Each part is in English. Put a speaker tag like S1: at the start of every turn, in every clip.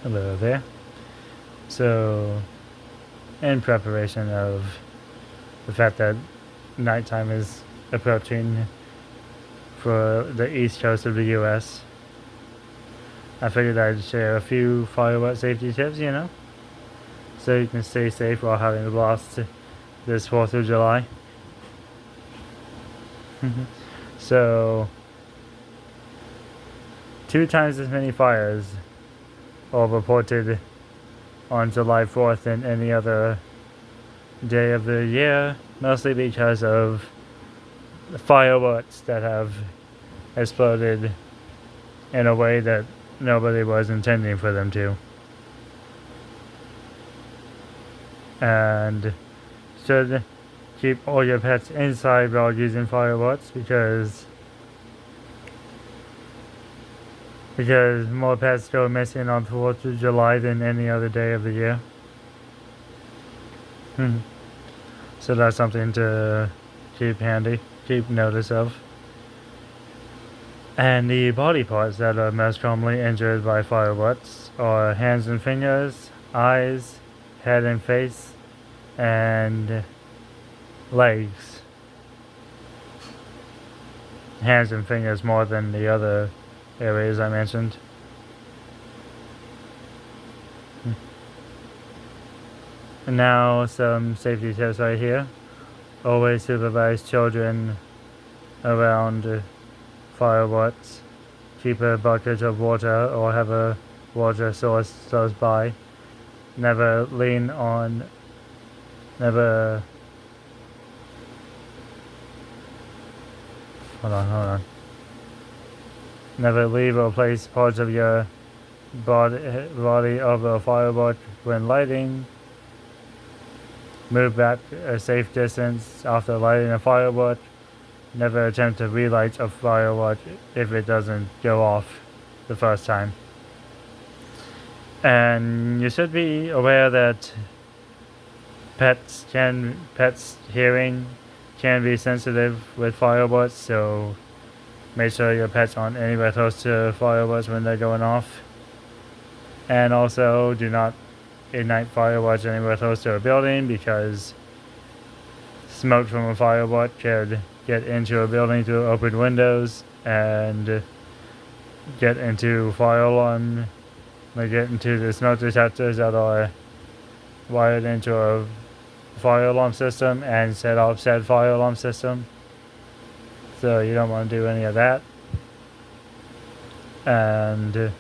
S1: Hello there. So, in preparation of the fact that nighttime is approaching for the east coast of the US, I figured I'd share a few firework safety tips, so you can stay safe while having a blast this 4th of July. So, 2 times as many fires are reported on July 4th than any other day of the year, mostly because of the fireworks that have exploded in a way that nobody was intending for them to. And should keep all your pets inside while using fireworks because more pets go missing on 4th of July than any other day of the year. So that's something to keep handy, keep notice of. And the body parts that are most commonly injured by fireworks are hands and fingers, eyes, head and face, and legs. Hands and fingers more than the other areas I mentioned. And now some safety tips right here. Always supervise children around fireworks. Keep a bucket of water or have a water source close by. Never Never leave or place parts of your body over a firework when lighting. Move back a safe distance after lighting a firework. Never attempt to relight a firework if it doesn't go off the first time. And you should be aware that pets' hearing can be sensitive with fireworks, so make sure your pets aren't anywhere close to fireworks when they're going off. And also, do not ignite fireworks anywhere close to a building because smoke from a firework could get into a building through open windows and get into get into the smoke detectors that are wired into a fire alarm system and set off said fire alarm system. So you don't want to do any of that. And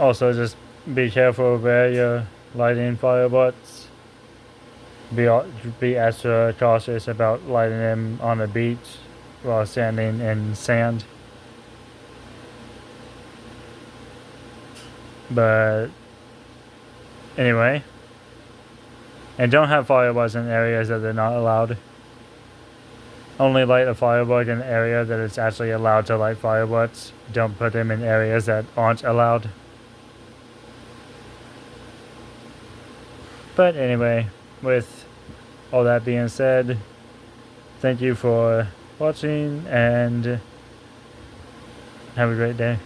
S1: also just be careful where you're lighting fireworks. Be extra cautious about lighting them on a beach while standing in sand. But anyway, and don't have fireworks in areas that they're not allowed. Only light a firework in an area that it's actually allowed to light fireworks. Don't put them in areas that aren't allowed. But anyway, with all that being said, thank you for watching and have a great day.